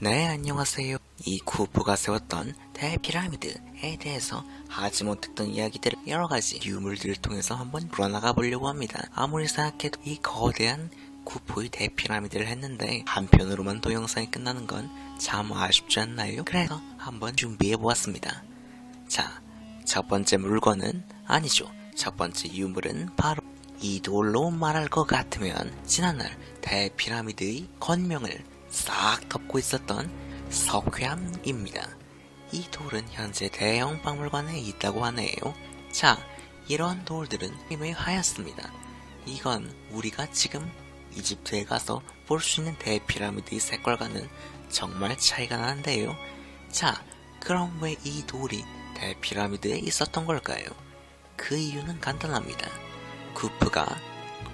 네, 안녕하세요. 이 쿠프가 세웠던 대피라미드에 대해서 하지 못했던 이야기들을 여러가지 유물들을 통해서 한번 풀어나가 보려고 합니다. 아무리 생각해도 이 거대한 쿠프의 대피라미드를 했는데 한편으로만 동영상이 끝나는 건 참 아쉽지 않나요? 그래서 한번 준비해보았습니다. 자, 첫 번째 물건은 아니죠. 첫 번째 유물은 바로 이 돌로 말할 것 같으면 지난날 대피라미드의 건명을 싹 덮고 있었던 석회암입니다. 이 돌은 현재 대형 박물관에 있다고 하네요. 자, 이러한 돌들은 매우 하얗습니다. 이건 우리가 지금 이집트에 가서 볼 수 있는 대피라미드의 색깔과는 정말 차이가 나는데요. 자, 그럼 왜 이 돌이 대피라미드에 있었던 걸까요? 그 이유는 간단합니다. 쿠프가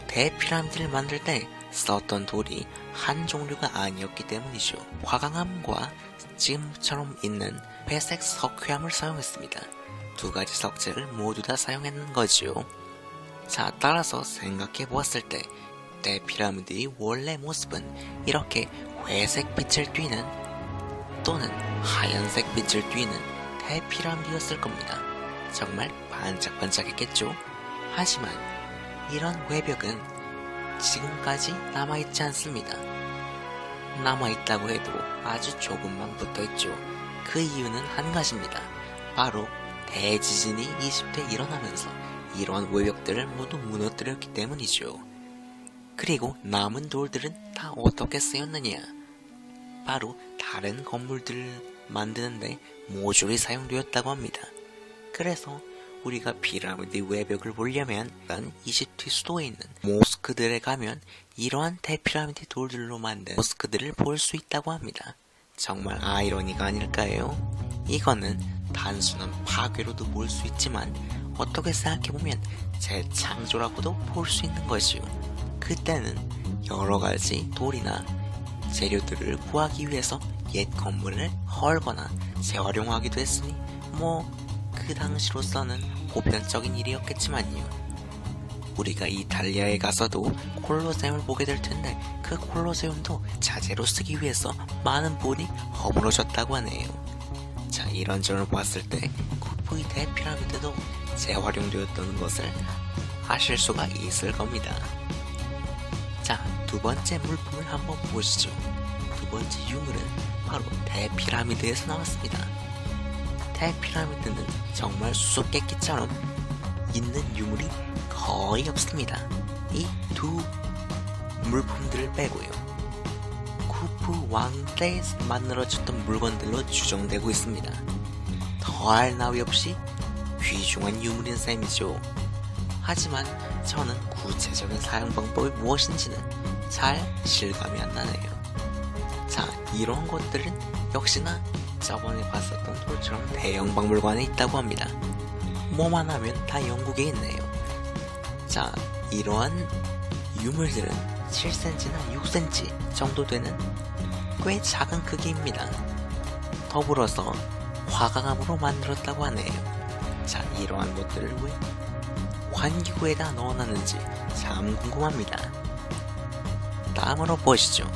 대피라미드를 만들 때 썼던 돌이 한 종류가 아니었기 때문이죠. 화강암과 지금처럼 있는 회색 석회암을 사용했습니다. 두 가지 석재를 모두 다 사용했는 거지요. 자, 따라서 생각해 보았을 때 대피라미드의 원래 모습은 이렇게 회색 빛을 띠는 또는 하얀색 빛을 띠는 대피라미드였을 겁니다. 정말 반짝반짝했겠죠? 하지만 이런 외벽은 지금까지 남아있지 않습니다. 남아있다고 해도 아주 조금만 붙어있죠. 그 이유는 한 가지입니다. 바로 대지진이 이집트에 일어나면서 이러한 외벽들을 모두 무너뜨렸기 때문이죠. 그리고 남은 돌들은 다 어떻게 쓰였느냐? 바로 다른 건물들을 만드는데 모듈이 사용되었다고 합니다. 그래서 우리가 피라미드 외벽을 보려면 이집트 수도에 있는 모스크들에 가면 이러한 대피라미드 돌들로 만든 모스크들을 볼 수 있다고 합니다. 정말 아이러니가 아닐까요? 이거는 단순한 파괴로도 볼 수 있지만 어떻게 생각해보면 재창조라고도 볼 수 있는 것이요. 그때는 여러가지 돌이나 재료들을 구하기 위해서 옛 건물을 헐거나 재활용하기도 했으니 그 당시로서는 보편적인 일이었겠지만요. 우리가 이탈리아에 가서도 콜로세움을 보게 될 텐데 그 콜로세움도 자재로 쓰기 위해서 많은 돈이 허물어졌다고 하네요. 자, 이런 점을 봤을 때 쿠프의 대피라미드도 재활용되었던 것을 아실 수가 있을 겁니다. 자, 두 번째 물품을 한번 보시죠. 두 번째 유물은 바로 대피라미드에서 나왔습니다. 대피라미드는 정말 수수께끼처럼 있는 유물이 거의 없습니다. 이 두 물품들을 빼고요. 쿠프 왕 때 만들어졌던 물건들로 추정되고 있습니다. 더할 나위 없이 귀중한 유물인 셈이죠. 하지만 저는 구체적인 사용 방법이 무엇인지는 잘 실감이 안 나네요. 자, 이런 것들은 역시나 저번에 봤었던 돌처럼 대형 박물관에 있다고 합니다. 뭐만 하면 다 영국에 있네요. 자, 이러한 유물들은 7cm나 6cm 정도 되는 꽤 작은 크기입니다. 더불어서 화강암으로 만들었다고 하네요. 자, 이러한 것들을 왜 환기구에다 넣어놨는지 참 궁금합니다. 다음으로 보시죠.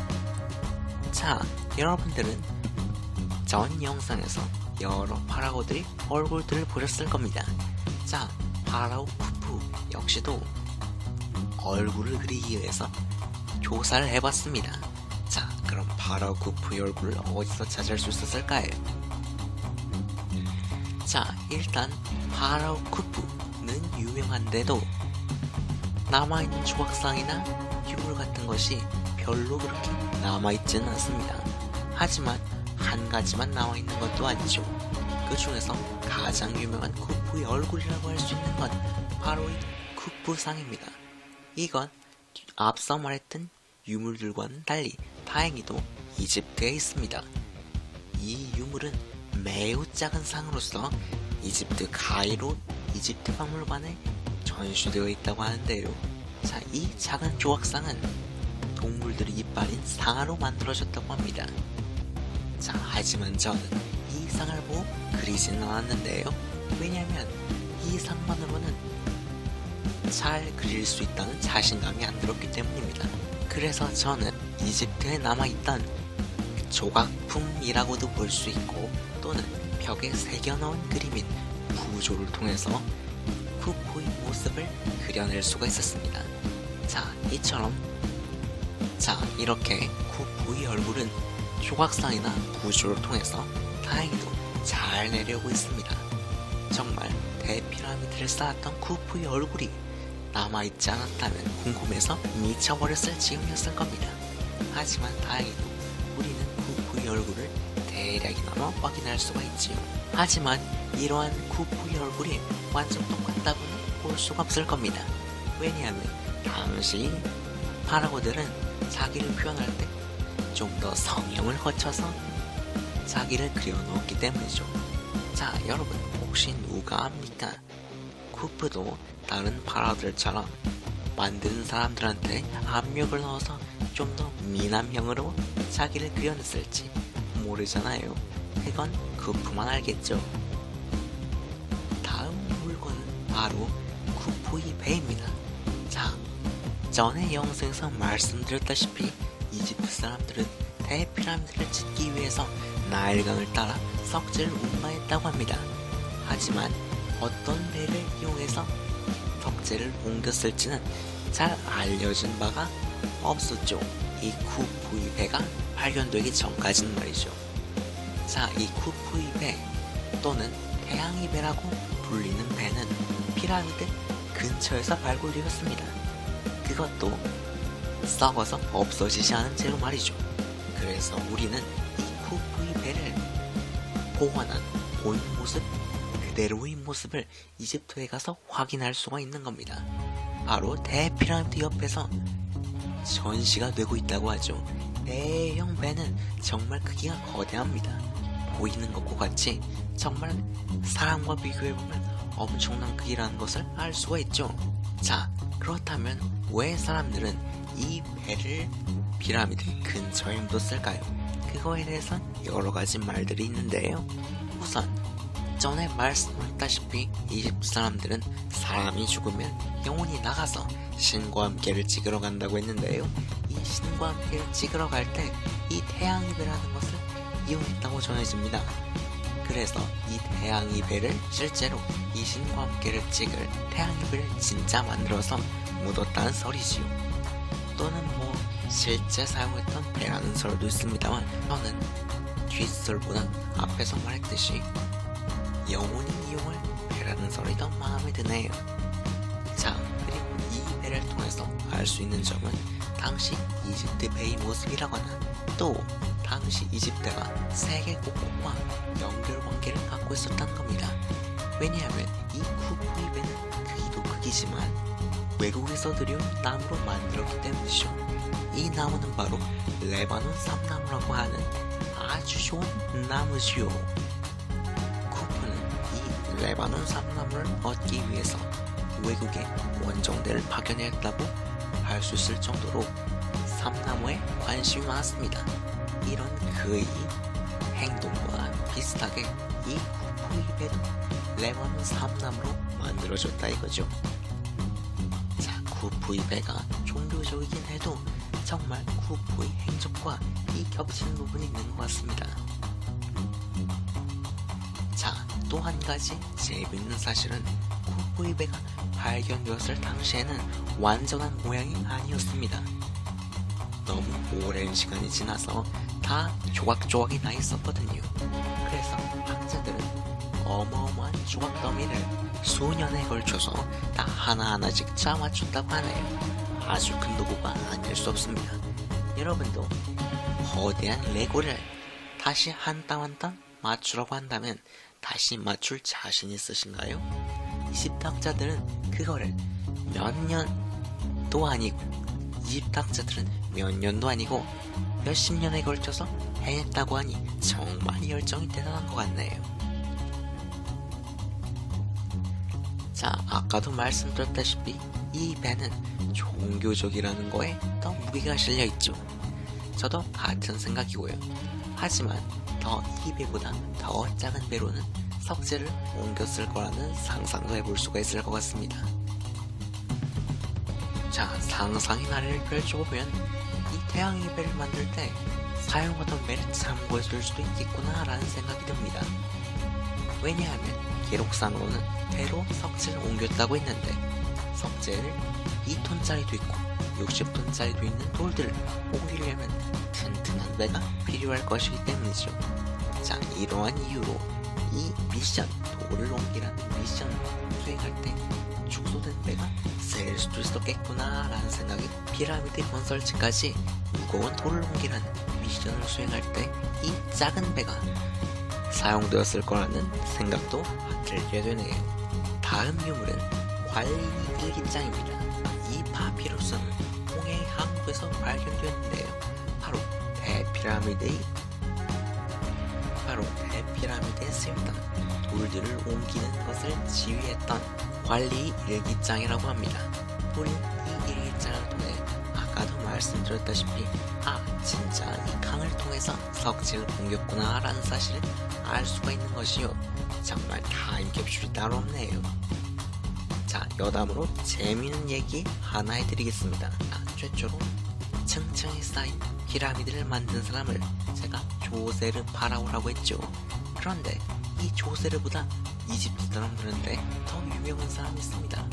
자, 여러분들은 전 영상에서 여러 파라오들의 얼굴들을 보셨을 겁니다. 자, 파라오 쿠프 역시도 얼굴을 그리기 위해서 조사를 해봤습니다. 자, 그럼 파라오 쿠프의 얼굴을 어디서 찾을 수 있었을까요? 자, 일단 파라오 쿠프는 유명한데도 남아있는 조각상이나 유물 같은 것이 별로 그렇게 남아있지는 않습니다. 하지만 한 가지만 나와있는 것도 아니죠. 그 중에서 가장 유명한 쿠프의 얼굴이라고 할 수 있는 건 바로 이 쿠프상입니다. 이건 앞서 말했던 유물들과는 달리 다행히도 이집트에 있습니다. 이 유물은 매우 작은 상으로서 이집트 카이로 이집트 박물관에 전시되어 있다고 하는데요. 자, 이 작은 조각상은 동물들의 이빨인 상아로 만들어졌다고 합니다. 자, 하지만 저는 이 상을 보고 그리지는 않았는데요. 왜냐면 이 상만으로는 잘 그릴 수 있다는 자신감이 안 들었기 때문입니다. 그래서 저는 이집트에 남아있던 조각품이라고도 볼 수 있고 또는 벽에 새겨넣은 그림인 부조를 통해서 쿠포의 모습을 그려낼 수가 있었습니다. 자, 이렇게 쿠포의 얼굴은 조각상이나 부조를 통해서 다행히도 잘 내려오고 있습니다. 정말 대피라미드를 쌓았던 쿠포의 얼굴이 남아있지 않았다면 궁금해서 미쳐버렸을 지경이었을 겁니다. 하지만 다행히도 우리는 쿠포의 얼굴을 대략이나마 확인할 수가 있지요. 하지만 이러한 쿠포의 얼굴이 완전 똑같다고는 볼 수가 없을 겁니다. 왜냐하면 당시 파라고들은 자기를 표현할 때 좀 더 성형을 거쳐서 자기를 그려놓았기 때문이죠. 자, 여러분 혹시 누가 압니까? 쿠프도 다른 파라들처럼 만드는 사람들한테 압력을 넣어서 좀 더 미남형으로 자기를 그려냈을지 모르잖아요. 그건 쿠프만 알겠죠. 다음 물건은 바로 쿠프의 배입니다. 자, 전에 영상에서 말씀드렸다시피 이집트 사람들은 대피라미드를 짓기 위해서 나일강을 따라 석재를 운반했다고 합니다. 하지만 어떤 배를 이용해서 석재를 옮겼을지는 잘 알려진 바가 없었죠. 이 쿠프의 배가 발견되기 전까지는 말이죠. 자, 이 쿠프의 배 또는 태양의 배라고 불리는 배는 피라미드 근처에서 발굴되었습니다. 그것도 썩어서 없어지지 않은 채로 말이죠. 그래서 우리는 이 쿠프의 배를 보관한 본 모습 그대로의 모습을 이집트에 가서 확인할 수가 있는 겁니다. 바로 대피라미드 옆에서 전시가 되고 있다고 하죠. 대형 배는 정말 크기가 거대합니다. 보이는 것과 같이 정말 사람과 비교해보면 엄청난 크기라는 것을 알 수가 있죠. 자, 그렇다면 왜 사람들은 이 배를 피라미드 근처에 묻었을까요? 그거에 대해선 여러 가지 말들이 있는데요. 우선 전에 말씀드렸다시피 이집트 사람들은 사람이 죽으면 영혼이 나가서 신과 함께를 찍으러 간다고 했는데요. 이 신과 함께를 찍으러 갈 때 이 태양의 배라는 것을 이용했다고 전해집니다. 그래서 이 태양의 배를 실제로 이 신과 함께를 찍을 태양의 배를 진짜 만들어서 묻었다는 설이지요. 또는 실제 사용했던 배라는 설도 있습니다만 저는 뒷설보다 앞에서 말했듯이 영혼이 이용할 배라는 설이 더 마음에 드네요. 자, 그리고 이 배를 통해서 알 수 있는 점은 당시 이집트 배의 모습이라거나 또 당시 이집트가 세계 곳곳과 연결관계를 갖고 있었다는 겁니다. 왜냐하면 이 쿠프의 배는 크기도 크기지만 외국에서 들여온 나무로 만들었기 때문이죠. 이 나무는 바로 레바논 삼나무라고 하는 아주 좋은 나무지요. 쿠프는 이 레바논 삼나무를 얻기 위해서 외국에 원정대를 파견했다고 할 수 있을 정도로 삼나무에 관심이 많았습니다. 이런 그의 행동과 비슷하게 이 쿠프의 배도 레바논 삼나무로 만들어졌다 이거죠. 자, 쿠프의 배가 종교적이긴 해도 정말 쿠프의 행적과 이 겹치는 부분이 있는 것 같습니다. 자, 또 한 가지 재밌는 사실은 쿠프의 배가 발견되었을 당시에는 완전한 모양이 아니었습니다. 너무 오랜 시간이 지나서 다 조각조각이 나 있었거든요. 그래서 학자들은 어마어마한 조각 더미를 수년에 걸쳐서 다 하나하나씩 짜 맞췄다고 하네요. 아주 큰 도구가 아닐 수 없습니다. 여러분도 거대한 레고를 다시 한 땀 한 땀 맞추라고 한다면 다시 맞출 자신 있으신가요? 이집트 학자들은 그거를 몇 년도 아니고 이집트 학자들은 몇 년도 아니고 몇십 년에 걸쳐서 해냈다고 하니 정말 열정이 대단한 것 같네요. 자, 아까도 말씀드렸다시피 이 배는 종교적이라는 거에 더 무게가 실려있죠. 저도 같은 생각이고요. 하지만 이 배보다 더 작은 배로는 석재를 옮겼을 거라는 상상도 해볼 수가 있을 것 같습니다. 자, 상상의 나래를 펼쳐보면 이 태양의 배를 만들 때 사용하던 배를 참고했을 수도 있겠구나 라는 생각이 듭니다. 왜냐하면 기록상으로는 배로 석재를 옮겼다고 했는데 석재를 2톤짜리도 있고 60톤짜리도 있는 돌들을 옮기려면 튼튼한 배가 필요할 것이기 때문이죠. 자, 이러한 이유로 이 미션, 돌을 옮기라는 미션을 수행할 때 축소된 배가 셀 수도 있었겠구나 라는 생각이 피라미드 건설지까지 무거운 돌을 옮기라는 미션을 수행할 때 이 작은 배가 사용되었을 거라는 생각도 들게 되네요. 다음 유물은 관리니 일기장입니다. 이 파피루스는 홍해의 항구에서 발견되었는데요. 바로 대피라미드에 쓰였던 돌들을 옮기는 것을 지휘했던 관리 일기장이라고 합니다. 우린 이 일기장을 통해 아까도 말씀드렸다시피 진짜 이 강을 통해서 석재를 옮겼구나 라는 사실을 알 수가 있는 것이요. 정말 타임캡슐이 따로 없네요. 자, 여담으로 재미있는 얘기 하나 해드리겠습니다. 최초로 층층이 쌓인 피라미드를 만든 사람을 제가 조세르 파라오라고 했죠. 그런데 이 조세르보다 이집트 사람들한테 더 유명한 사람이 있습니다.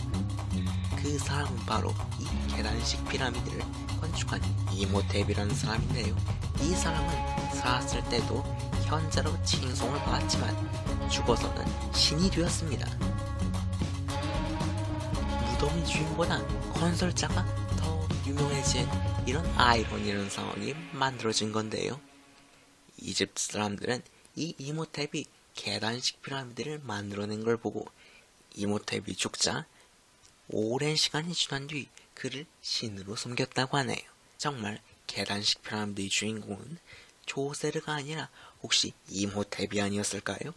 그 사람은 바로 이 계단식 피라미드를 건축한 이모텝이라는 사람인데요. 이 사람은 살았을 때도 현자로 칭송을 받았지만 죽어서는 신이 되었습니다. 무덤의 주인보다 건설자가 더 유명해진 이런 아이러니라는 상황이 만들어진 건데요. 이집트 사람들은 이 이모텝이 계단식 피라미드를 만들어낸 걸 보고 이모텝이 죽자 오랜 시간이 지난 뒤 그를 신으로 섬겼다고 하네요. 정말 계단식 피라미드의 주인공은 조세르가 아니라 혹시 이모텝이 아니었을까요?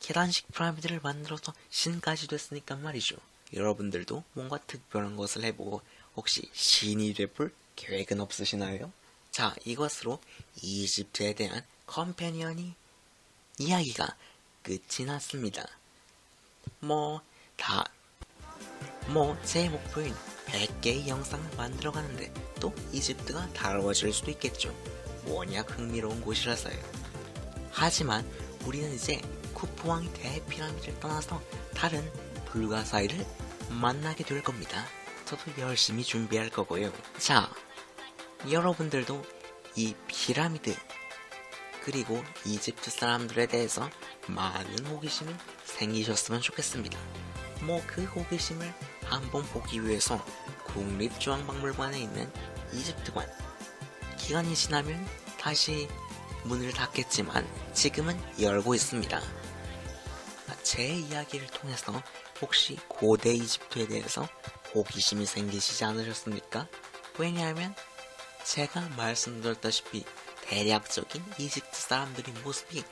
계단식 피라미드를 만들어서 신까지 됐으니까 말이죠. 여러분들도 뭔가 특별한 것을 해보고 혹시 신이 돼볼 계획은 없으시나요? 자, 이것으로 이집트에 대한 컴패니언이 이야기가 끝이 났습니다. 제 목표인 100개의 영상을 만들어가는데 또 이집트가 다뤄질 수도 있겠죠. 워낙 흥미로운 곳이라서요. 하지만 우리는 이제 쿠프왕이 대피라미드를 떠나서 다른 불가사의를 만나게 될 겁니다. 저도 열심히 준비할 거고요. 자, 여러분들도 이 피라미드 그리고 이집트 사람들에 대해서 많은 호기심이 생기셨으면 좋겠습니다. 그 호기심을 한번 보기 위해서 국립중앙박물관에 있는 이집트관 기간이 지나면 다시 문을 닫겠지만 지금은 열고 있습니다. 제 이야기를 통해서 혹시 고대 이집트에 대해서 호기심이 생기시지 않으셨습니까? 왜냐하면 제가 말씀드렸다시피 대략적인 이집트 사람들의 모습이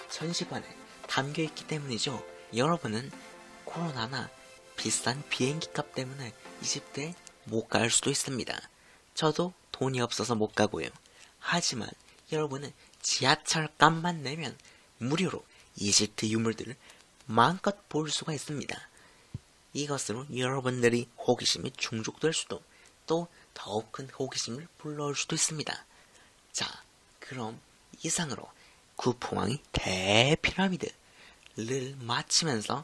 전시관에 담겨있기 때문이죠. 여러분은 코로나나 비싼 비행기값 때문에 이집트에 못 갈 수도 있습니다. 저도 돈이 없어서 못 가고요. 하지만 여러분은 지하철 값만 내면 무료로 이집트 유물들을 마음껏 볼 수가 있습니다. 이것으로 여러분들이 호기심이 충족될 수도 또 더욱 큰 호기심을 불러올 수도 있습니다. 자, 그럼 이상으로 쿠프왕이 대피라미드를 마치면서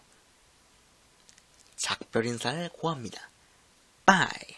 작별 인사를 고합니다. 빠이!